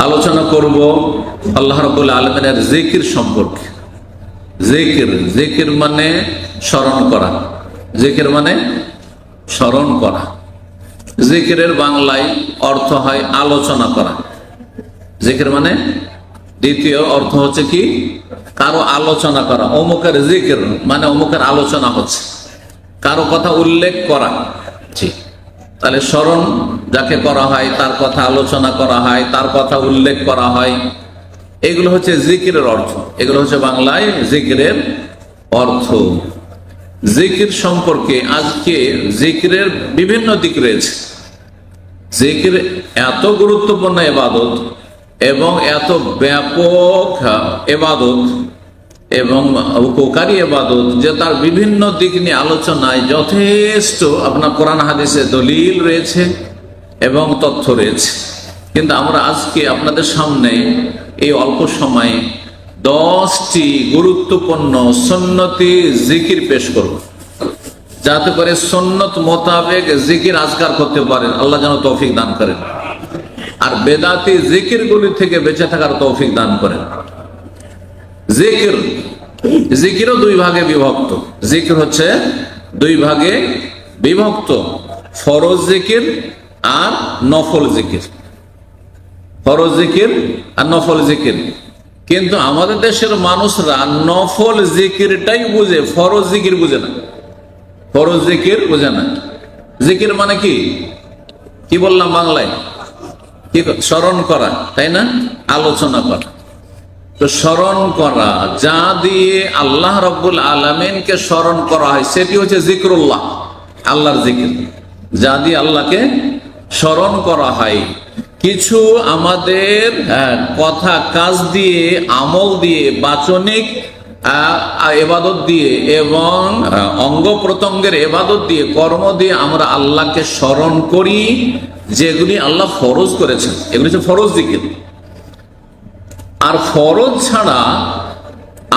আলোচনা করব আল্লাহ রাব্বুল আলামিনের জিকির সম্পর্কে। জিকির মানে স্মরণ করা। জিকির মানে স্মরণ করা। জিকিরের বাংলায় অর্থ হয় আলোচনা করা। জিকির মানে দ্বিতীয় অর্থ হচ্ছে কি, কারো আলোচনা করা। অমুকের জিকির মানে অমুকের আলোচনা হচ্ছে, কারো কথা উল্লেখ করা। ঠিক, তাহলে স্মরণ যাকে করা হয়, তার কথা আলোচনা করা হয়, তার কথা উল্লেখ করা হয়, এগুলো হচ্ছে জিকিরের অর্থ। এগুলো হচ্ছে বাংলায় জিকিরের অর্থ। জিকির সম্পর্কে আজকে জিকিরের বিভিন্ন দিক রয়েছে। জিকির এত গুরুত্বপূর্ণ ইবাদত এবং এত ব্যাপক ইবাদত এবং উপকারী ইবাদত যে তার বিভিন্ন দিক নিয়ে আলোচনায় যথেষ্ট আপনার কোরআন হাদিসে দলিল রয়েছে এবং তথ্য রয়েছে। কিন্তু আমরা আজকে আপনাদের সামনে এই অল্প সময়ে 10টি গুরুত্বপূর্ণ সুন্নতি জিকির পেশ করব, যাতে করে সুন্নত মোতাবেক জিকির আজকার করতে পারেন। আল্লাহ যেন তৌফিক দান করেন, আর বেদাতি জিকিরগুলি থেকে বেঁচে থাকার তৌফিক দান করেন। জিকিরও দুই ভাগে বিভক্ত। জিকির হচ্ছে দুই ভাগে বিভক্ত, ফরজ জিকির আর নফল জিকির। ফরজ জিকির আর নফল জিকির। কিন্তু আমাদের দেশের মানুষরা নফল জিকিরটাই বুঝে, ফরজ জিকির বুঝে না। ফরজ জিকির বুঝে না। জিকির মানে কি, কি বললাম বাংলায়? কি? স্মরণ করা, তাই না? আলোচনা করা। তো স্মরণ করা, যা দিয়ে আল্লাহ রাব্বুল আলামিনকে স্মরণ করা হয় সেটি হচ্ছে জিকরুল্লাহ, আল্লাহর জিকির। যা দিয়ে আল্লাহকে স্মরণ করা হয়, কিছু আমাদের কথা কাজ দিয়ে, আমল দিয়ে, বাচনিক ইবাদত দিয়ে এবং অঙ্গ প্রত্যঙ্গের ইবাদত দিয়ে, কর্ম দিয়ে আমরা আল্লাহকে স্মরণ করি, যেগুলি আল্লাহ ফরজ করেছেন, এগুলি হচ্ছে ফরজ জিকির। আর ফরজ ছাড়া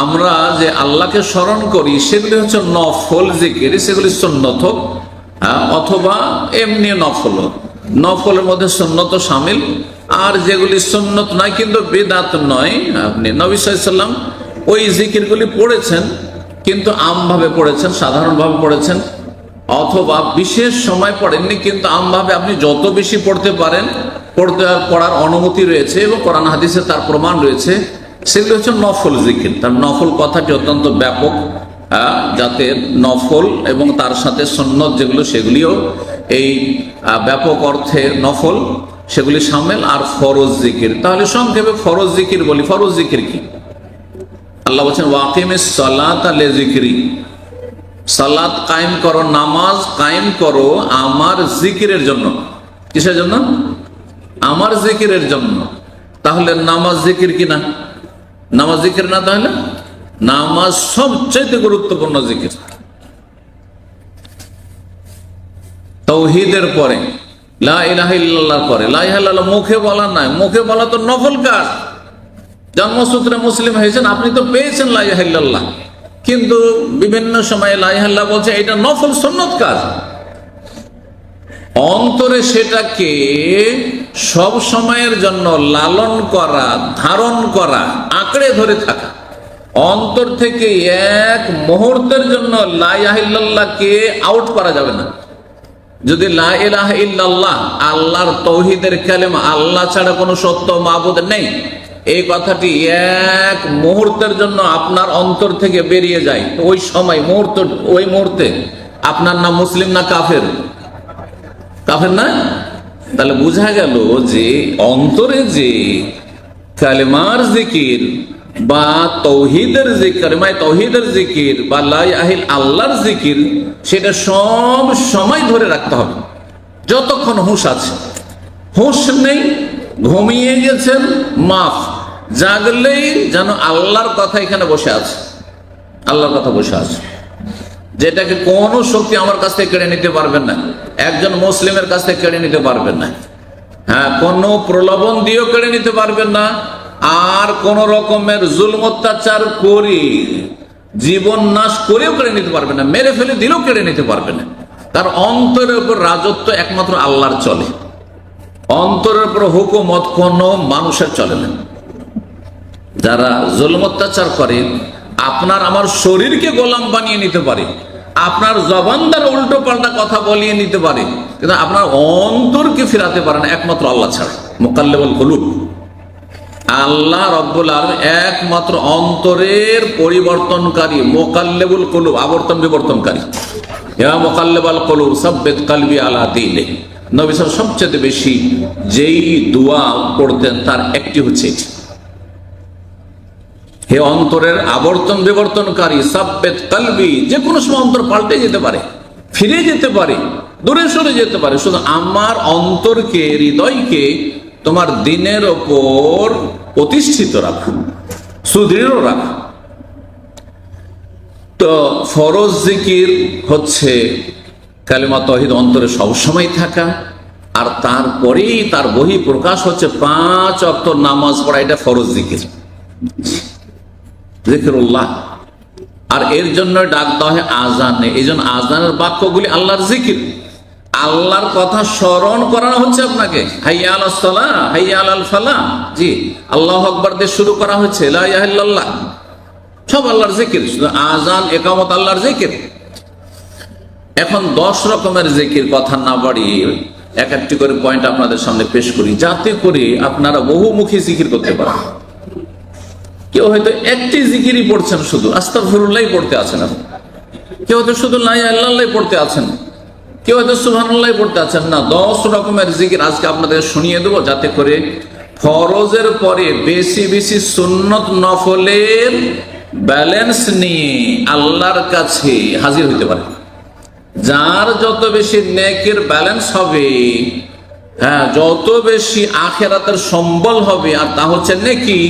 আমরা যে আল্লাহকে স্মরণ করি সেগুলি হচ্ছে নফল জিকির, সেগুলি সুন্নত হোক অথবা এমনি নফল হোক। নফলের মধ্যে সুন্নত শামিল, আর যেগুলি সুন্নত নয় কিন্তু বিদআত নয়, আপনি নবী সাল্লাল্লাহু আলাইহি ওয়াসাল্লাম ওই জিকিরগুলি পড়েছেন, কিন্তু আমভাবে পড়েছেন, সাধারণভাবে পড়েছেন, অথবা বিশেষ সময় পড়েননি, কিন্তু আমভাবে আপনি যত বেশি পড়তে পারেন পড়ার অনুমতি রয়েছে এবং কোরআন হাদিসে তার প্রমাণ রয়েছে। সেগুলো হচ্ছে নফল জিকির। তার নফল কথাটি অত্যন্ত ব্যাপক, যাতে নফল এবং তার সাথে সুন্নত যেগুলো সেগুলিও এই ব্যাপক অর্থে নফল, সেগুলি শামিল। আর ফরজ জিকির, তাহলে সংক্ষেপে ফরজ জিকির বলি। ফরজ জিকির কি? আল্লাহ বলছেন ওয়াকিমিস সালাতা লিযিকরি, সালাত কায়েম করো, নামাজ কায়েম করো আমার জিকিরের জন্য। কিসের জন্য? আমার জিকিরের জন্য। তাহলে নামাজ জিকির কি না? নামাজ জিকির না? তাহলে নামাজ সবচেয়ে গুরুত্বপূর্ণ জিকির। তাওহীদের পরে, লা ইলাহা ইল্লাল্লাহর পরে। লা ইলাহা ইল্লাল্লাহ মুখে বলা নাই, মুখে বলা তো নফল কাজ। জন্মসূত্রে মুসলিম হয়েছেন, আপনি তো পেয়েছেন লা ইলাহা ইল্লাল্লাহ, কিন্তু বিভিন্ন সময়ে লা ইলাহা ইল্লাল্লাহ বলছে, এটা নফল সুন্নত কাজ। অন্তরে সেটাকে সব সময়ের জন্য লালন করা, ধারণ করা, আঁকড়ে ধরে থাকা, অন্তর থেকে এক মুহূর্তের জন্য লা ইলাহা ইল্লাল্লাহকে আউট করা যাবে না। যদি লা ইলাহা ইল্লাল্লাহ, আল্লাহর তাওহীদের কালেমা, আল্লাহ ছাড়া কোনো সত্য মাবুদ নেই, এই কথাটি এক মুহূর্তের জন্য আপনার অন্তর থেকে বেরিয়ে যায়, ওই সময় ওই মুহূর্তে আপনার না মুসলিম না কাফের? কাফের না? তাহলে বোঝা গেল যে অন্তরে যে কালেমার জিকির বা তৌহিদের জিকির, তৌহিদের জিকির বা লা ইলাহা ইল্লাল্লাহ আল্লাহর জিকির, সেটা সব সময় ধরে রাখতে হবে যতক্ষণ হুঁশ আছে। হুঁশ নেই, ঘুমিয়ে গেছেন, মাফ। জাগলেই যেন আল্লাহর কথা এখানে বসে আছে, আল্লাহর কথা বসে আছে, যেটাকে কোনো শক্তি আমার কাছ থেকে কেড়ে নিতে পারবেন না, একজন মুসলিমের কাছ থেকে কেড়ে নিতে পারবেন না। হ্যাঁ, কোনো প্রলোভন দিয়েও কেড়ে নিতে পারবেন না, আর কোন রকমের জুলম অত্যাচার করে জীবন নাশ করেও কেড়ে নিতে পারবেন না, মেরে ফেলে দিলেও কেড়ে নিতে পারবেন না। তার অন্তরের উপর রাজত্ব একমাত্র আল্লাহর চলে। অন্তরের উপর হুকুমত কোন মানুষের চলে না। যারা জুলম অত্যাচার করে আপনার আমার শরীরকে গোলাম বানিয়ে নিতে পারে, আপনার জবান দ্বারা উল্টো পাল্টা কথা বলিয়ে নিতে পারে, কিন্তু আপনার অন্তরকে ফিরাতে পারে না একমাত্র আল্লাহ ছাড়া। মুকাল্লিবুল কুলুব আল্লাহ রব্বুল আলামিন একমাত্র অন্তরের পরিবর্তনকারী, মুকাল্লিবুল কুলুব আবর্তন বিবর্তনকারী। ইয়া মুকাল্লিবাল কুলুব সাব্বিত কলবি আলা দীনিক। নবী সাল্লাল্লাহু আলাইহি ওয়াসাল্লাম সবচেয়ে বেশি যেই দোয়া পড়তেন তার একটি হচ্ছে এটি, হে অন্তরের আবর্তন বিবর্তনকারী, সাব্বিত কলবি। যে কোনো সময় অন্তর পাল্টে যেতে পারে, ফিরে যেতে পারে, দূরে সরে যেতে পারে, শুধু আমার অন্তরকে, হৃদয়কে তোমার দ্বীনের ওপর প্রতিষ্ঠিত রাখো, সুদৃঢ় রাখো। তো ফরজ জিকির হচ্ছে কালিমা তাওহীদ অন্তরে সবসময় থাকা, আর তারপরেই তার বহি প্রকাশ হচ্ছে 5 ওয়াক্ত নামাজ পড়া। এটা ফরজ জিকির, জিকিরুল্লাহ। আর এর জন্য ডাক দেওয়া হয় আজানে। এই জন্য আজানের বাক্যগুলি আল্লাহর জিকির, আল্লাহর কথা স্মরণ করানো হচ্ছে আপনাকে। হাইয়া আলাস সালাহ, হাইয়া আলাল ফালাহ। জি, আল্লাহু আকবার দিয়ে শুরু করা হচ্ছে, লা ইলাহা ইল্লাল্লাহ, সব আল্লাহর জিকির। শুধু আজান, ইকামত আল্লাহর জিকির। এখন 10 রকমের জিকির, কথা না বাড়িয়ে এক একটি করে পয়েন্ট আপনাদের সামনে পেশ করি, যাতে করে আপনারা বহুমুখী জিকির করতে পারেন। কেউ হয়তো একটি জিকিরই পড়ছেন, শুধু আস্তাগফিরুল্লাহ পড়তে আছেন, কেউ হয়তো শুধু লা ইলাহা ইল্লাল্লাহ পড়তে আছেন, কেউ হয়তো সুবহানাল্লাহ পড়তে আছেন না। 10 রকমের জিকির আজকে আপনাদের শুনিয়ে দেবো, যাতে করে ফরজের পরে বেশি বেশি সুন্নত নফলের ব্যালেন্স নিয়ে আল্লাহর কাছে হাজির হইতে পারে। যার যত বেশি নেকের ব্যালেন্স হবে, হ্যাঁ, যত বেশি আখিরাতের সম্বল হবে, আর তা হচ্ছে নেকি,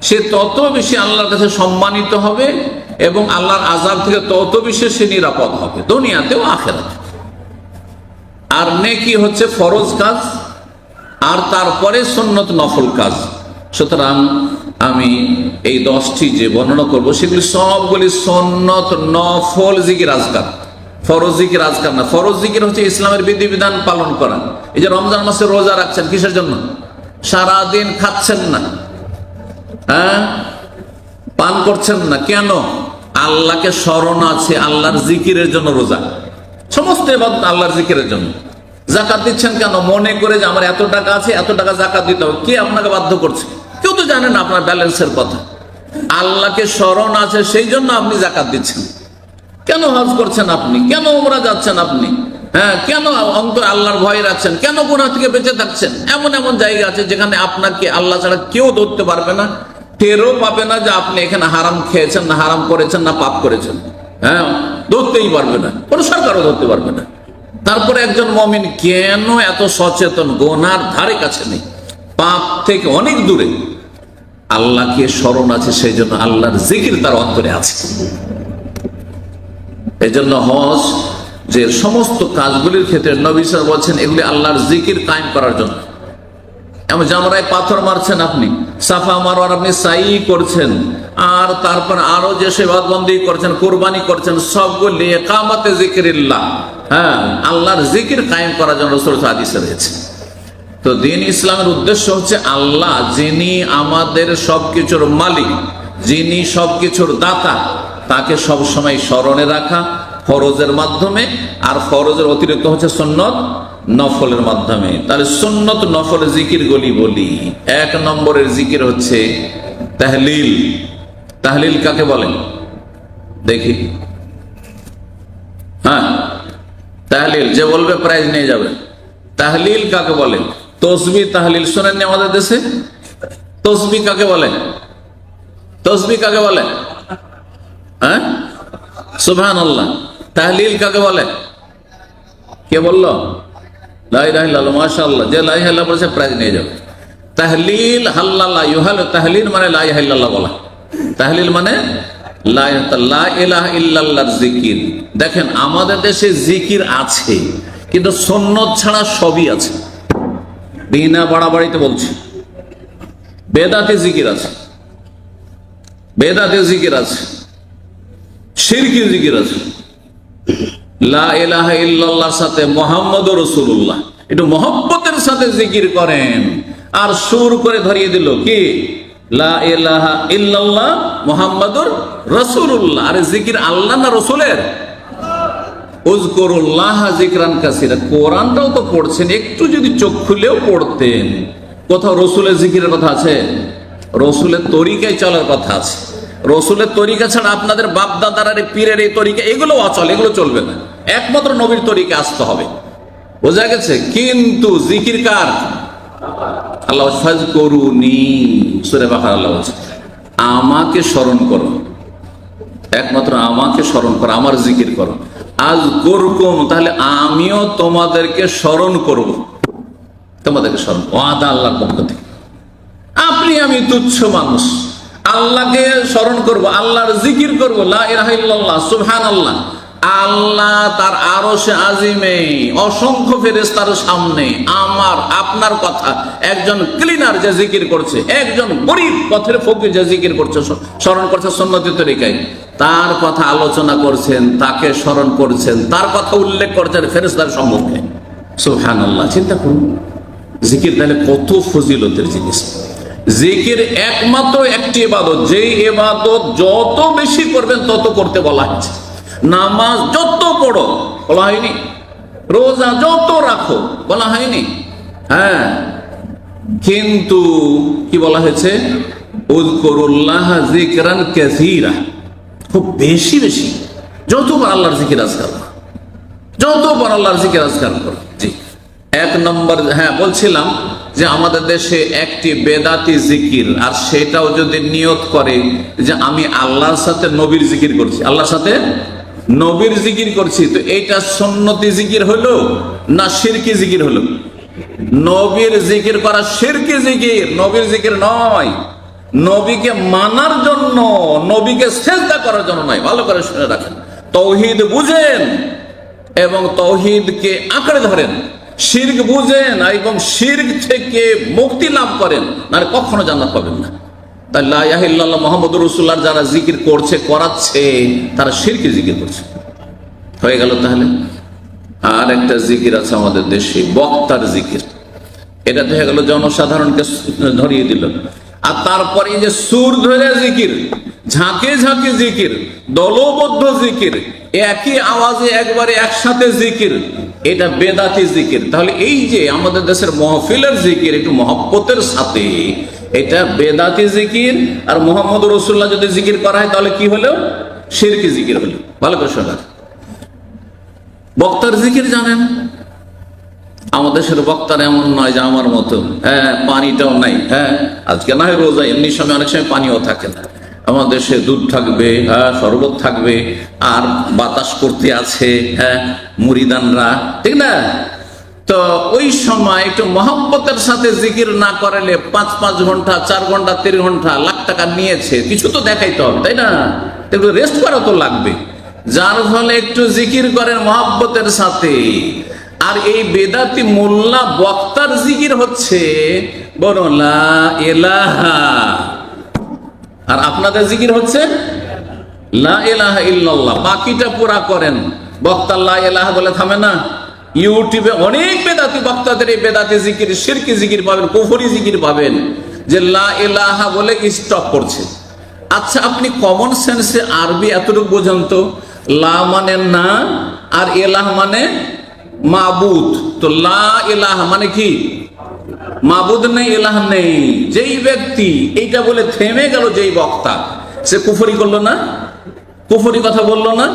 সে তত বেশি আল্লাহর কাছে সম্মানিত হবে এবং আল্লাহর আযাব থেকে তত বেশি সে নিরাপদ হবে, দুনিয়াতেও আখিরাতে। আর নেকি হচ্ছে ফরজ কাজ, আর তারপরে সুন্নত নফল কাজ। সুতরাং আমি এই 10টি যে বর্ণনা করব সেগুলি সবগুলি সুন্নত নফল জিকির আজকার, ফরজ জিকির আজকার না। ফরজ জিকির হচ্ছে ইসলামের বিধিবিধান পালন করা। এই যে রমজান মাসে রোজা রাখছেন, কিসের জন্য? সারাদিন খাচ্ছেন না, হ্যাঁ, পান করছেন না, কেন? আল্লাহকে স্মরণ আছে, আল্লাহর জিকিরের জন্য রোজা। সমস্ত ইবাদত আল্লাহর জিকিরের জন্য। যাকাত দিচ্ছেন কেন? মনে করে যে আমার এত টাকা আছে, এত টাকা যাকাত দিতে হবে। কে আপনাকে বাধ্য করছে? কেউ তো জানে না আপনার ব্যালেন্সের কথা। আল্লাহকে স্মরণ আছে, সেই জন্য আপনি যাকাত দিচ্ছেন। কেন হজ করছেন আপনি? কেন উমরা যাচ্ছেন আপনি? হ্যাঁ, কেন অন্তর আল্লাহর ভয় রাখছেন? কেন গুনাহ থেকে বেঁচে থাকছেন? এমন এমন জায়গা আছে যেখানে আপনাকে আল্লাহ ছাড়া কেউ ধরতে পারবে না, টেরও পাবে না যে আপনি এখানে হারাম খেয়েছেন না হারাম করেছেন না পাপ করেছেন। হ্যাঁ, ধরতেই পারবে না, কোনো সরকারও ধরতে পারবে না। তারপরে একজন মুমিন কেন এত সচেতন? গুনার ধারে কাছে নেই, পাপ থেকে অনেক দূরে, আল্লাহকে স্মরণ আছে, সেই জন্য আল্লাহর জিকির তার অন্তরে আছে। এই জন্য হজ যে সমস্ত কাজগুলির ক্ষেত্রে নবী সাল্লাল্লাহু আলাইহি ওয়াসাল্লাম বলছেন এগুলি আল্লাহর জিকির কায়েম করার জন্য। এমন জামরায় পাথর মারছেন আপনি, সাফা মারওয়ার আপনি সাই করছেন, আর তারপর আরো যে সেবাদবন্দি করছেন, কুরবানি করছেন, সবগুলি ইকামাতে জিকিরিল্লাহ, হ্যাঁ, আল্লাহর জিকির কায়েম করার জন্য রাসূলের হাদিসে রয়েছে। তো দ্বীন ইসলামের উদ্দেশ্য হচ্ছে আল্লাহ, যিনি আমাদের সবকিছুর মালিক, যিনি সবকিছুর দাতা, তাকে সবসময় স্মরণে রাখা ফরজের মাধ্যমে, আর ফরজের অতিরিক্ত হচ্ছে সুন্নত নফলের মাধ্যমে। তাহলে সুন্নত নফল জিকির বলি। 1 নম্বরের জিকির হচ্ছে তাহলিল। তাহলিল কাকে বলেন দেখি? হ্যাঁ, তাহলিল যে বলবে প্রাইজ নিয়ে যাবে। তাহলিল কাকে বলে? তসবিহ তাহলিল শোনেননি আমাদের দেশে? তসবিহ কাকে বলে? তসবিহ কাকে বলে? হ্যাঁ, সুবহানাল্লাহ। তাহলিল কাকে বলে? কে বললো? লা ইলাহা ইল্লাল্লাহ। মাশাআল্লাহ, যে লা ইলাহা ইল্লাল্লাহ বলেছে প্রাইজ নিয়ে যাবে। তাহলিল হাল্লাল্লাহ ইউহাল, তাহলিল মানে লা ইলাহা ইল্লাল্লাহ বলা। তাহলিল মানে লা ইলাহা ইল্লাল্লাহর জিকির। দেখেন আমাদের দেশে জিকির আছে, কিন্তু সুন্নত ছাড়া সবই আছে। বিনা বাড়াবাড়িতে বলছি, বেদাতে জিকির আছে, বেদাতে জিকির আছে, শিরকি জিকির আছে। লা ইলাহা ইল্লাল্লাহর সাথে মুহাম্মাদুর রাসূলুল্লাহ, একটু মহব্বতের সাথে জিকির করেন। আর সুর করে ধরিয়ে দিল কি, লা ইলাহা ইল্লাল্লাহ মুহাম্মাদুর রাসূলুল্লাহ। আরে জিকির আল্লাহ না রসুলের? উযকুরুল্লাহ যিকরান কাসীরা। কোরআনটাও তো পড়ছেন, একটু যদি চোখ খুলেও পড়তেন, কোথাও রসুলের জিকিরের কথা আছে? রসুলের তরিকায় চলার কথা আছে। রসুলের তরিকা ছাড়া আপনাদের বাপ দাদার আর পীরের এই তরিকা, এগুলো অচল, এগুলো চলবে না। একমাত্র নবীর তরিকা আসতে হবে, বোঝা গেছে? কিন্তু জিকির কার? আল্লাহ ফাযকুরুনি, সূরা বাকারা আল্লাহ বলছে আমাকে স্মরণ করো, একমাত্র আমাকে স্মরণ করো, আমার জিকির করো। আযকুরকুম, তাহলে আমিও তোমাদেরকে স্মরণ করব, তোমাদেরকে স্মরণ, ওয়াদা আল্লাহর পক্ষ থেকে। আপনি আমি তুচ্ছ মানুষ, আল্লাহকে স্মরণ করব, আল্লাহর জিকির করব, লা ইলাহা ইল্লাল্লাহ সুবহানাল্লাহ। আল্লাহ তার আরশে আজিমে অসংখ্য ফেরেশতার সামনে আমার আপনার কথা, একজন ক্লিনার যে জিকির করছে, একজন গরিব পথের ফকির যে জিকির করছে, স্মরণ করছে সুন্নতি তরিকায়, তার কথা আলোচনা করছেন, তাকে স্মরণ করছেন, তার কথা উল্লেখ করছেন ফেরেশতার সম্মুখে। সুবহানাল্লাহ, চিন্তা করুন জিকির তাহলে কত ফজিলতের জিনিস। জিকির একমাত্র একটি ইবাদত, যেই ইবাদত যত বেশি করবেন তত করতে বলা হয়েছে। নামাজ যত পড়ো বলা হয়নি, রোজা যত রাখো বলা হয়নি, হ্যাঁ, কিন্তু কি বলা হয়েছে? উযকুরুল্লাহ যিকরান কাসীরা, খুব বেশি বেশি যতবার আল্লাহর জিকির আজকার করো, যতবার আল্লাহর জিকির আজকার করো। জি, এক নম্বর, হ্যাঁ বলছিলাম যে আমাদের দেশে একটি বেদাতি জিকির, আর সেটাও যদি নিয়ত করে যে আমি আল্লাহর সাথে নবীর জিকির করছি, আল্লাহর সাথে নবীর জিকির করছি, তো এইটা সুন্নতি জিকির হলো না শিরকি জিকির হলো? নবীর জিকির করা শিরকি জিকির, নবীর জিকির নয়। নবীকে মানার জন্য, নবীকে সিজদা করার জন্য নয়। ভালো করে শুনে রাখেন, তাওহীদ বুঝেন এবং তাওহীদকে আঁকড়ে ধরেন, শিরক বুঝেন এবং শিরক থেকে মুক্তি লাভ করেন, না কখনো জান্নাত পাবেন না। তাই লা ইলাহা ইল্লাল্লাহ মুহাম্মাদুর রাসূলুল্লাহ যারা জিকির করছে, করাচ্ছে, তারা শিরকি জিকির করছে। হয়ে গেল। তাহলে আর একটা জিকির আছে আমাদের দেশে, বক্তার জিকির। এটা তো হয়ে গেল জনসাধারণকে ধরিয়ে দিল। আর তারপরে যে সুর ধরে জিকির, ঝাঁকে ঝাঁকে জিকির, দলবদ্ধ জিকির, একই আওয়াজে একবারে একসাথে জিকির, এটা বেদাতি জিকির। তাহলে এই যে আমাদের দেশের মাহফিলের জিকির একটু মহব্বতের সাথে, এটা বেদাতি জিকির। আর মুহাম্মদ রাসূলুল্লাহ যদি জিকির করা হয় তাহলে কি হলো? শিরকি জিকির হলো। ভালো করে শোনা। বক্তার জিকির জানেন, আমাদের দেশের বক্তারা এমন নয় যে আমার মতো, হ্যাঁ পানিটাও নাই, হ্যাঁ আজকে না হয় রোজা, এমনি সময় অনেক সময় পানিও থাকে না। আমাদের দেশে দুধ থাকবে, হ্যাঁ শরবত থাকবে, আর বাতাস করতে আছে, হ্যাঁ মুরিদানরা, ঠিক না? তো ওই সময় একটু মহব্বতের সাথে জিকির না করালে 5 ঘন্টা 4 ঘন্টা 3 ঘন্টা লাখ টাকা নিয়েছে, কিছু তো দেখাইতে হবে, তাই না? একটু রেস্ট করা তো লাগবে। যার ফলে একটু জিকির করেন মহব্বতের সাথে। আর এই বেদাতি মোল্লা বক্তার জিকির হচ্ছে বলো লা ইলাহা, আর আপনাদের জিকির হচ্ছে লা ইলাহা ইল্লাল্লাহ। বাকিটা পুরা করেন, বক্তা লা ইলাহা বলে থামে না। ইউটিউবে অনেক বেদাতি বক্তাদের এই বেদাতি জিকির, শিরকি জিকির পাবেন, কুফরি জিকির পাবেন, যে লা ইলাহা বলে স্টপ করছে। আচ্ছা, আপনি কমন সেন্সে আরবি এতটুকু বোঝেন তো, লা মানে না, আর ইলাহ মানে মাবুদ। তো লা ইলাহা মানে কি? মাবুদ নেই, ইলাহ নেই। যেই ব্যক্তি এইটা বলে থেমে গেল, যেই বক্তা, সে কুফরি করলো না? কুফরি কথা বললো না?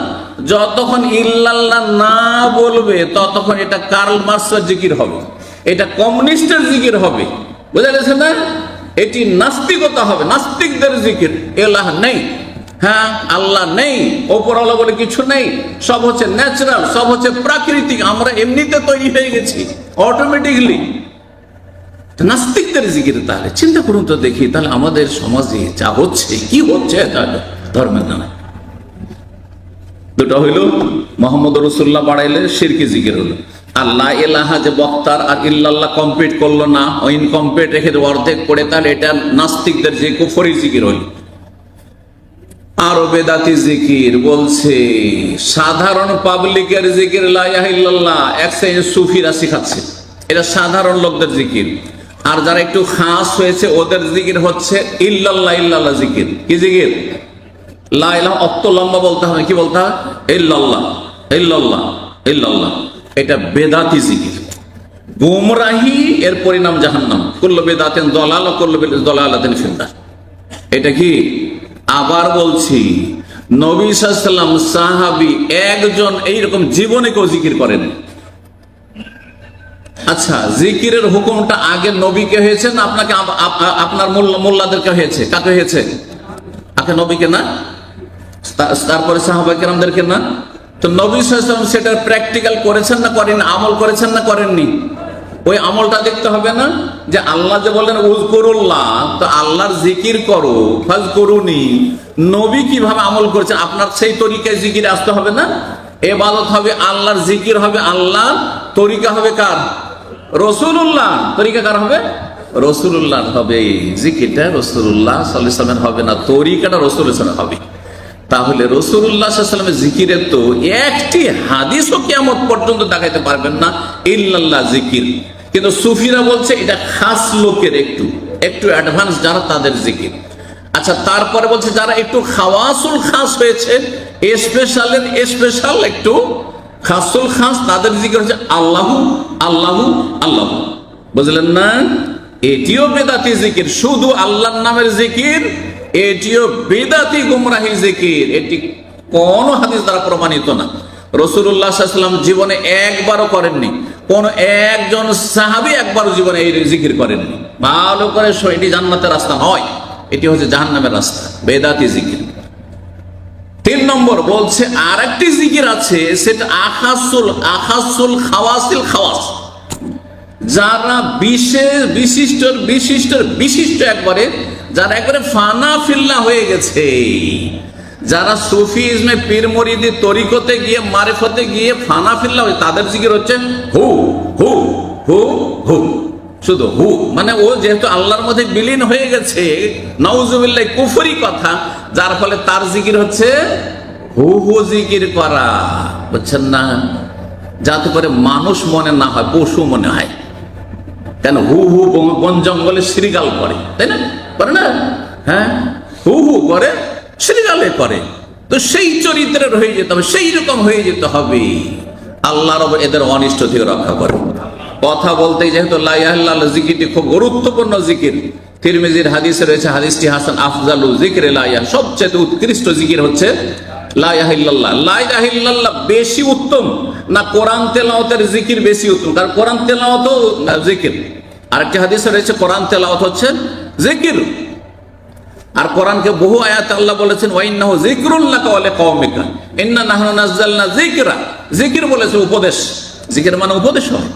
যতক্ষণ ইল্লাল্লাহ না বলবে ততক্ষণ এটা কার্ল মার্কসের জিকির হবে, এটা কমিউনিস্টের জিকির হবে, বুঝা গেছে না? এটি নাস্তিকতা হবে, নাস্তিকদের জিকির। ইলাহ নেই, হ্যাঁ আল্লাহ নেই, ওপরওয়ালা বলে কিছু নেই, সব হচ্ছে ন্যাচারাল, সব হচ্ছে প্রাকৃতিক, আমরা এমনিতে তৈরি হয়ে গেছি অটোমেটিকলি। নাস্তিকদের জিকির। তাহলে চিন্তা করুন তো দেখি, তাহলে আমাদের সমাজে যা হচ্ছে, কি হচ্ছে, তাহলে ধর্মের নামে দুটো হইল, মুহাম্মদ রাসূলুল্লাহ বাড়াইলে শিরকি জিকির হলো। আল্লাহ ইলাহা যে বক্তার আর ইল্লাল্লাহ কমপ্লিট করলো না, ইনকমপ্লিট রেখে অর্ধেক পড়ে, তাহলে এটা নাস্তিকদের যে কুফরি জিকির হইল। আরো বেদাতি জিকির বলছে সাধারণ পাবলিকের জিকির লা ইলাহা ইল্লাল্লাহ, এক শ্রেণীর সুফিরা শিখাচ্ছে। এটা সাধারণ লোকদের জিকির। আর যারা একটু খাস হয়েছে ওদের জিকির হচ্ছে ইল্লাল্লাহ ইল্লাল্লাহ জিকির। কি জিকির? লা ইলাহা, অত লম্বা বলতে হবে, কি বলতে হবে? ইল্লাল্লাহ ইল্লাল্লাহ ইল্লাল্লাহ। এটা বেদাতি জিকির, গুমরাহি, এর পরিণাম জাহান্নাম। কুল্লু বিদআতিন দালালা কুল্লু দালালাতিন ফিন্নার। এটা কি? আবার বলছি, নবী সাল্লাল্লাহু আলাইহি ওয়াসাল্লাম, সাহাবী একজন এইরকম জীবনে কেউ জিকির করেন। আচ্ছা, জিকিরের হুকুমটা আগে নবীকে হয়েছে না আপনাকে, আপনার মোল্লাদেরকে হয়েছে? কাকে হয়েছে? আগে নবীকে না, তারপরে সাহাবায়ে কেরামদেরকে না? তো নবী সাল্লাল্লাহু আলাইহি ওয়াসাল্লাম সেটা প্র্যাকটিক্যাল করেছেন না করেন, আমল করেছেন না করেননি? ওই আমলটা দেখতে হবে না? যে আল্লাহ যে বলেন উযকুরুল্লাহ, তো আল্লাহর জিকির করো, ফাযকুরুনি, নবী কিভাবে আমল করেছেন আপনার সেই তরিকায় জিকির আসতে হবে না? ইবাদত হবে আল্লাহর, জিকির হবে আল্লাহ, তরিকা হবে কার? রাসূলুল্লাহ। তরিকা কার হবে? রাসূলুল্লাহর হবে। জিকিরটা রাসূলুল্লাহ সাল্লাল্লাহু আলাইহি ওয়াসাল্লামের হবে না, তরিকাটা রাসূলের সাথে হবে। তাহলে রাসূলুল্লাহ সাল্লাল্লাহু আলাইহি ওয়াসাল্লামের জিকিরের তো একটি হাদিসও কিয়ামত পর্যন্ত দেখাইতে পারবেন না ইল্লাল্লাহ জিকির। কিন্তু সুফিরা বলছে এটা খাস লোকের, একটু অ্যাডভান্স যারা, তাদের জিকির। আচ্ছা, তারপরে বলছে যারা একটু খাওয়াসুল খাস হয়েছে, স্পেশালের স্পেশাল, একটু খাসুল খাস, তাদের জিকির হচ্ছে আল্লাহু আল্লাহু আল্লাহু। বুঝলেন না? এটিও বেদাতি জিকির, শুধু আল্লাহর নামের জিকির, এটিও বেদাতি গুমরাহি জিকির। এটি কোন হাদিস দ্বারা প্রমাণিত না। রাসূলুল্লাহ সাল্লাল্লাহু আলাইহি ওয়াসাল্লাম জীবনে একবারও করেননি, কোন একজন সাহাবী একবারও জীবনে এই জিকির করেননি। ভালো করে এটি জান্নাতের রাস্তা নয়, এটি হচ্ছে জাহান্নামের রাস্তা, বেদাতি জিকির। 3 নম্বর বলছে আর একটি জিকির আছে, সেটা আখাসুল খাওয়াসিল খাওয়াস। যারা বিশিষ্ট একবারে, যারা একবারে ফানা ফিল্লা হয়ে গেছে, যারা সুফিজমে, পীর মুরিদি, তরিকতে গিয়ে, মারিফতে গিয়ে ফানা ফিল্লা হয়ে, তাদের জিকির হচ্ছে হু হু হু হু, শুধু হু। মানে ও যেহেতু আল্লাহর মধ্যে বিলীন হয়ে গেছে, নাউজুবিল্লাহ, কুফরি কথা, যার ফলে তার জিকির হচ্ছে হু হু জিকির করা। বুঝছেন না? যাতে করে মানুষ মনে না হয়, পশু মনে হয়। কেন? হু হু বন জঙ্গলে শ্রীগাল করে, তাই না? করে না? হ্যাঁ, হু হু করে, শ্রীগালে করে। তো সেই চরিত্রের হয়ে যেতে হবে, সেই রকম হয়ে যেতে হবে। আল্লাহ রব এদের অনিষ্ট থেকে রক্ষা করে। কথা বলতে যেহেতু লা ইলাহা ইল্লাল্লাহ জিকিরটি খুব গুরুত্বপূর্ণ জিকির, তিরমিজির হাদিসে রয়েছে, হাদিসটি হাসান, আফজালু যিকরি লা ইলাহা, সবচেয়ে উৎকৃষ্ট জিকির হচ্ছে লা ইলাহা ইল্লাল্লাহ। লা ইলাহা ইল্লাল্লাহ বেশি উত্তম না কোরআন তেলাওয়াতের জিকির বেশি উত্তম? কারণ কোরআন তেলাওয়াতও জিকির। আরেকটি হাদিসে রয়েছে কোরআন তেলাওয়াত হচ্ছে জিকির। আর কোরআনকে বহু আয়াতে আল্লাহ বলেছেন ওয়াইন্নাহু যিকরুল লাকা ওয়া লিকাওমিকা ইন্না নাহনু নাযালনা যিকরা। জিকির বলেছে উপদেশ, জিকির মানে উপদেশ হয়।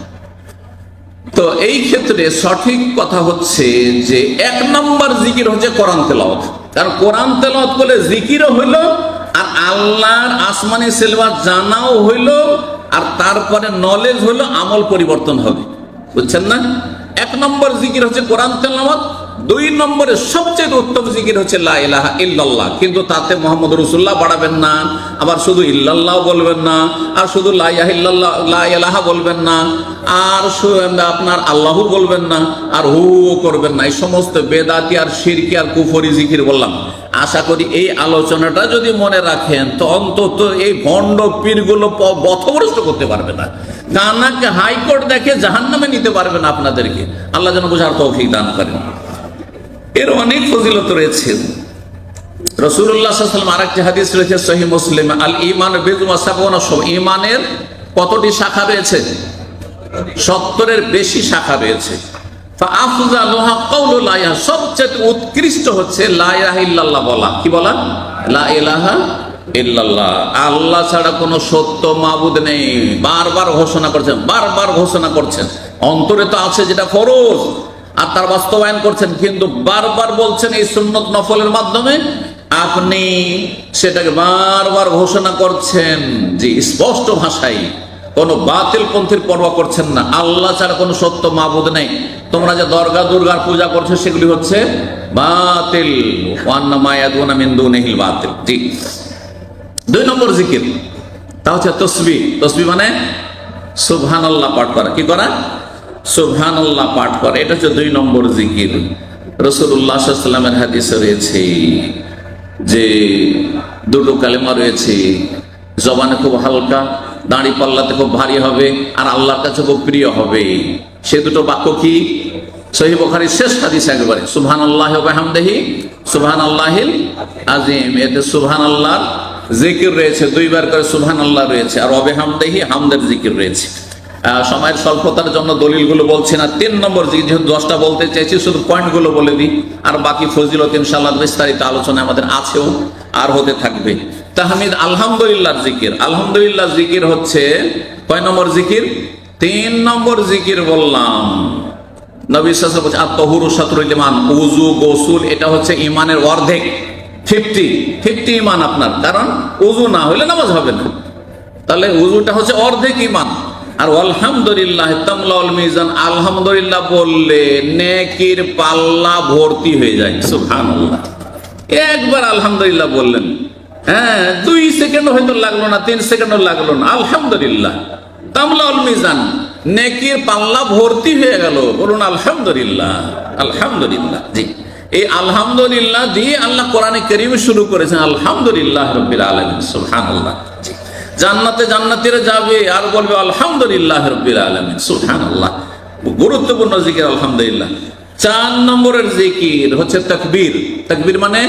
তো এই ক্ষেত্রে সঠিক কথা হচ্ছে যে 1 নম্বর জিকির হচ্ছে কোরআন তেলাওয়াত। কারণ কোরআন তেলাওয়াত করলে জিকিরও হইল, আর আল্লাহর আসমানি সিলবাত জানাও হইল, আর তারপরে নলেজ হইল, আমল পরিবর্তন হবে। বুঝছেন না? 1 নম্বর জিকির হচ্ছে কোরআন তেলাওয়াত। 2 নম্বরে সবচেয়ে উত্তম জিকির হচ্ছে লা ইলাহা ইল্লাল্লাহ। কিন্তু তাতে মুহাম্মদ রাসূলুল্লাহ বাড়াবেন না, আবার শুধু ইল্লাল্লাহ বলবেন না, আর শুধু লা ইলাহা ইল্লাল্লাহ, লা ইলাহা বলবেন না, আর আপনার আল্লাহু বলবেন না, আর হু করবেন না। এই সমস্ত বেদাতি আর শিরকি আর কুফরি জিকির বললাম। আশা করি এই আলোচনাটা যদি মনে রাখেন, তো অন্তত এই ভণ্ড পীরগুলো পথভ্রষ্ট করতে পারবে না, কানাকে হাইকোর্ট দেখে জাহান্নামে নিতে পারবে না আপনাদেরকে। আল্লাহ যেন বোঝার তৌফিক দান করেন। এর অনেক ফজিলত রয়েছে। রাসূলুল্লাহ সাল্লাল্লাহু আলাইহি ওয়াসাল্লাম আরেকটি হাদিস রয়েছে সহিহ মুসলিম, আল ঈমান বিদ'আ সাবউনা শুবা। ঈমানের কতটি শাখা রয়েছে? 70-এর বেশি শাখা রয়েছে। ফাআফযালুহা কাউলু লা ইলাহা, সবচেয়ে উৎকৃষ্ট হচ্ছে লা ইলাহা ইল্লাল্লাহ বলা। কি বলা? লা ইলাহা ইল্লাল্লাহ। আল্লাহ ছাড়া কোনো সত্য মাবুদ নেই। বারবার ঘোষণা করছেন। অন্তরে তো আছে যেটা ফরজ, আর তার বাস্তবায়ন করছেন, কিন্তু বারবার বলছেন এই সুন্নত নফলের মাধ্যমে আপনি সেটাকে বারবার ঘোষণা করছেন যে স্পষ্ট ভাষায়, কোনো বাতিল পন্থীর পরোয়া করছেন না। আল্লাহ ছাড়া কোনো সত্য মাবুদ নেই। তোমরা যে দরগা দুর্গার পূজা করছো সেগুলি হচ্ছে বাতিল। ওয়ান্না মা ইয়াদুনা মিন দুনিহিল বাতিল। জি। 2 নম্বর জিকির তা হচ্ছে তসবিহ। তসবিহ মানে সুবহানাল্লাহ পাঠ করা। কি করা? সুবহানাল্লাহ পাঠ করে, এটা হচ্ছে 2 নম্বর জিকির। রাসূলুল্লাহ সাল্লাল্লাহু আলাইহি ওয়াসাল্লামের হাদিসে রয়েছে যে দুটো কালেমা রয়েছে, জবানে খুব হালকা, দাড়ি পাল্লাতে খুব ভারী হবে, আর আল্লাহর কাছে খুব প্রিয় হবে। সে দুটো বাক্য কি? সহিহ বুখারীর শেষ হাদিস একবারে, সুবহানাল্লাহি ওয়া বিহামদিহি সুবহানাল্লাহিল আযীম। এতে সুবহানাল্লাহর জিকির রয়েছে, 2 বার করে সুবহানাল্লাহ রয়েছে, আর ওয়া বিহামদিহি হামদের জিকির রয়েছে। সময়ের স্বল্পতার জন্য দলিলগুলো বলছি না। 3 নম্বর জিকির, যেহেতু 10টা বলতে চাইছি, শুধু পয়েন্টগুলো বলে দিই, আর বাকি ফজিলত ইনশাআল্লাহ বিস্তারিত আলোচনা আমাদের আছেও আর হতে থাকবে। তাহমিদ আলহামদুলিল্লাহ জিকির। আলহামদুলিল্লাহ জিকির হচ্ছে কয় নম্বর জিকির? 3 নম্বর জিকির বললাম। নবী সাল্লাল্লাহু আলাইহি ওয়াসাল্লাম বলেছেন আত-তাহুরু শাতরুল ঈমান, ওযু গোসল এটা হচ্ছে ঈমানের অর্ধেক, 50 ঈমান আপনার, কারণ ওযু না হলে নামাজ হবে না, তাহলে ওযুটা হচ্ছে অর্ধেক ঈমান। আর আলহামদুলিল্লাহ তামলাউল মিজান, আলহামদুলিল্লাহ বললে নেকির পাল্লা ভর্তি হয়ে যায়। সুবহানাল্লাহ, একবার আলহামদুলিল্লাহ বললেন, 2 সেকেন্ড হয়তো লাগলো না, 3 সেকেন্ডও লাগলো না, আলহামদুলিল্লাহ তামলাউল মিজান, নেকির পাল্লা ভর্তি হয়ে গেল। বলুন আলহামদুলিল্লাহ। আলহামদুলিল্লাহ, জি, এই আলহামদুলিল্লাহ দিয়ে আল্লাহ কোরআনে কারীমে শুরু করেছেন, আলহামদুলিল্লাহ রাব্বিল আলামিন। সুবহানাল্লাহ, জি, জান্নাতে জান্নাতীরা যাবে আর বলবে আলহামদুলিল্লাহ রাব্বিল আলামিন। সুবহানাল্লাহ, গুরুত্বপূর্ণ জিকির আলহামদুলিল্লাহ। 4 নম্বরের জিকির হচ্ছে তাকবীর। তাকবীর মানে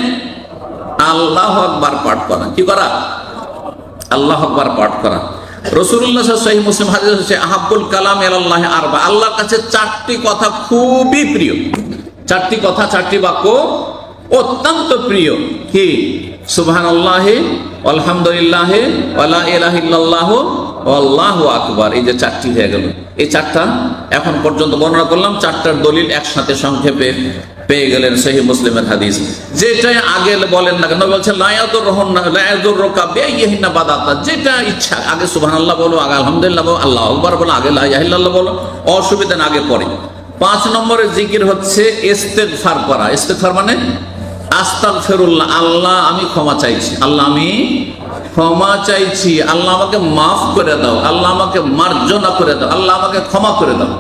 আল্লাহু আকবার পাঠ করা। কি করা? আল্লাহু আকবার পাঠ করা। রাসূলুল্লাহ সাল্লাল্লাহু আলাইহি ওয়াসাল্লাম সহিহ মুসলিম হাদিস হচ্ছে আহাব্বুল কালাম ইলাল্লাহি আরবা, আল্লাহর কাছে 4টি কথা খুবই প্রিয়। 4টি কথা, 4টি বাক্য অত্যন্ত প্রিয়। কি? সুবহানাল্লাহি আলহামদুলিল্লাহি ওয়া লা ইলাহা ইল্লাল্লাহু আল্লাহু আকবার। এই যে 4টি হয়ে গেল, এই 4টা এখন পর্যন্ত বর্ণনা করলাম। 4টার দলিল একসাথে সংক্ষেপে পেয়ে গেলেন সহিহ মুসলিমের হাদিস। যেটাই আগে বলেন না কেন, বলছেন লা ইয়াদুররুকা বিআইয়িহিন্না বাদাতা, যেটা ইচ্ছা আগে সুবহানাল্লাহ বলো, আগে আলহামদুলিল্লাহ বলো, আল্লাহু আকবার বলো, আগে লা ইলাহা ইল্লাল্লাহ বলো, অসুবিধা না, আগে পড়ে। 5 নম্বরের জিকির হচ্ছে ইস্তেগফার করা। ইস্তেগফার মানে আস্তাগফিরুল্লাহ, আল্লাহ আমি ক্ষমা চাইছি, আল্লাহ আমি ক্ষমা চাইছি, আল্লাহ আমাকে মাফ করে দাও, আল্লাহ আমাকে মার্জনা করে দাও, আল্লাহ আমাকে ক্ষমা করে দাও।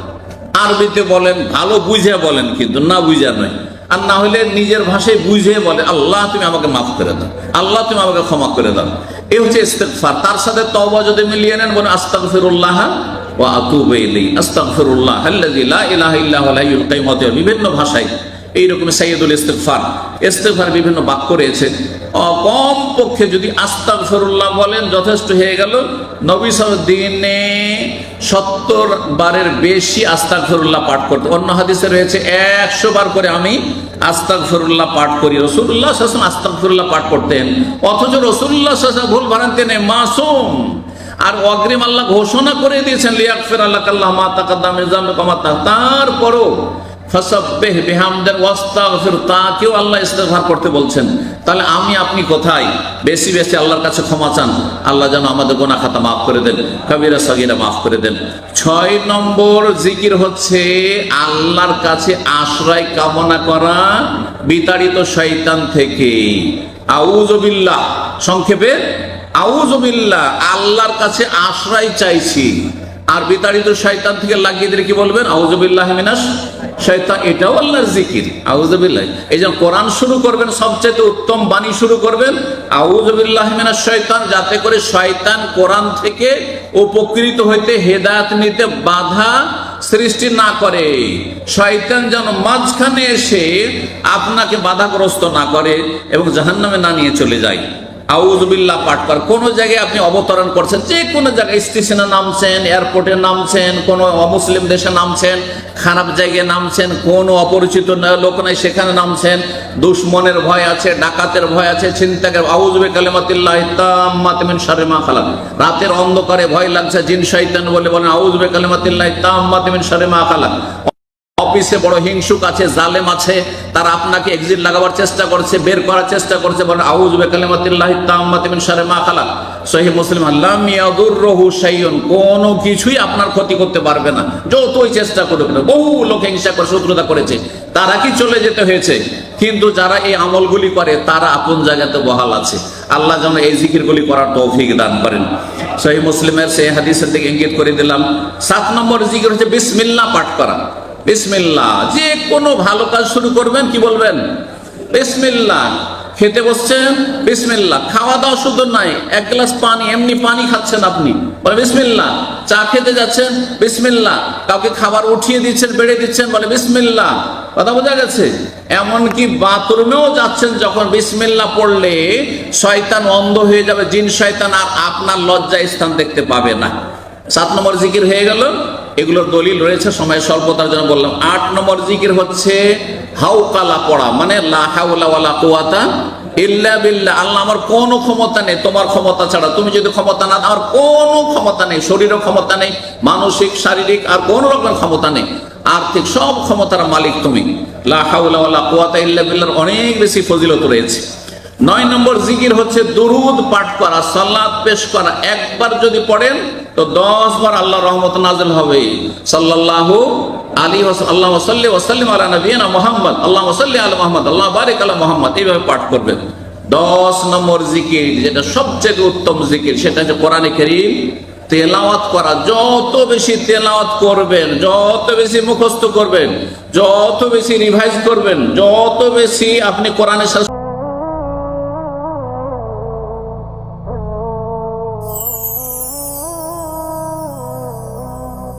আরবিতে বলেন, ভালো বুঝে বলেন, কিন্তু না বুঝা নয়, আর না হলে নিজের ভাষায় বুঝে বলে আল্লাহ তুমি আমাকে মাফ করে দাও, আল্লাহ তুমি আমাকে ক্ষমা করে দাও। এই হচ্ছে ইস্তেগফার। তার সাথে তওবা যদি মিলিয়ে নেন, বলেন আস্তাগফিরুল্লাহ ওয়া আতুবু ইলাইহি, আস্তাগফিরুল্লাহ আল্লাযী লা ইলাহা ইল্লা হুয়াল হাইয়ুল কাইয়্যুম। বিভিন্ন ভাষায় এইরকম সাইয়্যিদুল ইস্তেগফার, ইস্তেগফার বিভিন্ন বাক্য রয়েছে। কম পক্ষে যদি আস্তাগফিরুল্লাহ বলেন যথেষ্ট হয়ে গেল। নবী সাল্লাল্লাহু দিনে 70 বারের বেশি আস্তাগফিরুল্লাহ পাঠ করতেন। অন্য হাদিসে রয়েছে 100 বার করে আমি আস্তাগফিরুল্লাহ পাঠ করি। রাসূলুল্লাহ সাল্লাল্লাহু আলাইহি ওয়াসাল্লাম আস্তাগফিরুল্লাহ পাঠ করতেন, অথচ রাসূলুল্লাহ সাল্লাল্লাহু আলাইহি ওয়াসাল্লাম ভুল ভ্রান্তি নেই, মাসুম। আর অগ্রিম আল্লাহ ঘোষণা করে দিয়েছেন লিয়াগফিরা লাকাল্লাহু মা তাকাদ্দামা মিন যামবিকা ওয়া মা তাআখার। তারপরও ফাসাব্বিহ বিহামদি ওয়াস্তাগফির, তাকেও আল্লাহ ইস্তেগফার করতে বলছেন। তাহলে আমি আপনি কোথায়? বেশি বেশি আল্লাহর কাছে ক্ষমা চান, আল্লাহ যেন আমাদের গুনাহ খাতা মাফ করে দেন, কবিরা সগীরা মাফ করে দেন। 6 নম্বর জিকির হচ্ছে আল্লাহর কাছে আশ্রয় কামনা করা বিতাড়িত শয়তান থেকে। আউযু বিল্লাহ, সংক্ষেপে আউযু বিল্লাহ, আল্লাহর কাছে আশ্রয় চাইছি। আর বিতাড়িত শয়তান থেকে লাগিয়ে দিলে কি বলবেন? আউযু বিল্লাহি মিনাশ শয়তান। এটাও আল্লাহর জিকির, আউযু বিল্লাহ। এই যে কোরআন শুরু করবেন, সবচেয়ে উত্তম বাণী শুরু করবেন আউযু বিল্লাহি মিনাশ শয়তান, যাতে করে শয়তান কোরআন থেকে উপকৃত হইতে, হেদায়েত নিতে বাধা সৃষ্টি না করে। শয়তান যেন মাঝখানে এসে আপনাকে বাধাগ্রস্ত না করে এবং জাহান্নামে না নিয়ে চলে যায়। আউযু বিল্লাহ পাঠ কর। কোন জায়গায় আপনি অবতরণ করছেন, যে কোনো জায়গায়, স্টেশনে নামছেন, এয়ারপোর্টে নামছেন, কোনো অমুসলিম দেশে নামছেন, খারাপ জায়গায় নামছেন, কোনো অপরিচিত লোক নাই সেখানে নামছেন, দুশ্মনের ভয় আছে, ডাকাতের ভয় আছে, ছিনতাইয়ের, আউযু বিকালিমাতিল্লাহি তাম্মাতি মিন শাররি মা খালাক। রাতের অন্ধকারে ভয় লাগছে, জিন শয়তান বলে বলেন আউযু বিকালিমাতিল্লাহি তাম্মাতি মিন শাররি মা খালাক। অফিসে বড় হিংসুক আছে, জালেম আছে, তারা আপনাকে এক্সিট লাগাবার চেষ্টা করছে, বের করার চেষ্টা করছে, বলেন আউযু বিকালিমাতিল্লাহি তাম্মাতি মিন শাররি মা খালাক। সহিহ মুসলিম, লাম ইয়াদুররুহু শাইউন, কোনো কিছুই আপনার ক্ষতি করতে পারবে না, যতই চেষ্টা করুক না। বহু লোক হিংসা করে, শত্রুতা করেছে, তারা কি চলে যেতে হয়েছে, কিন্তু যারা এই আমলগুলি করে তারা আপন জায়গাতে বহাল আছে। আল্লাহ যেন এই জিকিরগুলি করার তৌফিক দান করেন। সহিহ মুসলিমের সেই হাদিসের দিকে ইঙ্গিত করে দিলাম। 7 নম্বর জিকির হচ্ছে বিসমিল্লাহ পাঠ করা। বিসমিল্লাহ, যে কোনো ভালো কাজ শুরু করবেন কি বলবেন? বিসমিল্লাহ। খেতে বসছেন বিসমিল্লাহ, খাওয়া দাওয়া শুধু নাই, এক গ্লাস পানি, এমনি পানি খাচ্ছেন আপনি, বলে বিসমিল্লাহ। চা খেতে যাচ্ছেন বিসমিল্লাহ, কাউকে খাবার উঠিয়ে দিচ্ছেন, বেড়ে দিচ্ছেন, বলে বিসমিল্লাহ। কথা বোঝা গেছে? এমনকি বাথরুমেও যাচ্ছেন, যখন বিসমিল্লাহ পড়লে শয়তান অন্ধ হয়ে যাবে, জিন শয়তান, আর আপনার লজ্জা স্থান দেখতে পাবে না। 7 নম্বর জিকির হয়ে গেল। এগুলোর দলিল রয়েছে, সময় স্বল্পতার জন্য বললাম। 8 নম্বর জিকির হচ্ছে হাউকালা পড়া, মানে লা হাওলা ওয়ালা কুওয়াতা ইল্লা বিল্লাহ। আল্লাহ, আমার কোনো ক্ষমতা নেই তোমার ক্ষমতা ছাড়া, তুমি যদি ক্ষমতা না, আমার কোনো ক্ষমতা নেই, শরীরের ক্ষমতা নেই, মানসিক শারীরিক আর কোন রকম ক্ষমতা নেই, আর্থিক সব ক্ষমতার মালিক তুমি। লা হাওলা ওয়ালা কুওয়াতা ইল্লা বিল্লাহর অনেক বেশি ফজিলত রয়েছে। 9 নম্বর জিকির হচ্ছে দুরুদ পাঠ করা, সালাত পেশ করা। একবার যদি পড়েন তো 10 বার আল্লাহর রহমত নাযিল হবে। সাল্লাল্লাহু আলাইহি ওয়াসাল্লাম, আল্লাহুম্মা সাল্লি ওয়া সাল্লিম আলা নাবিয়িনা মুহাম্মদ, আল্লাহুম্মা সাল্লি আলা মুহাম্মদ, আল্লাহুম্মা বারিক আলা মুহাম্মদ, এইভাবে পাঠ করবেন। 10 নম্বর জিকির, যেটা সবচেয়ে উত্তম জিকির, সেটা হচ্ছে কোরআনে কারীম তেলাওয়াত করা। যত বেশি তেলাওয়াত করবেন, যত বেশি মুখস্থ করবেন, যত বেশি রিভাইজ করবেন, যত বেশি আপনি কোরআনের সাথে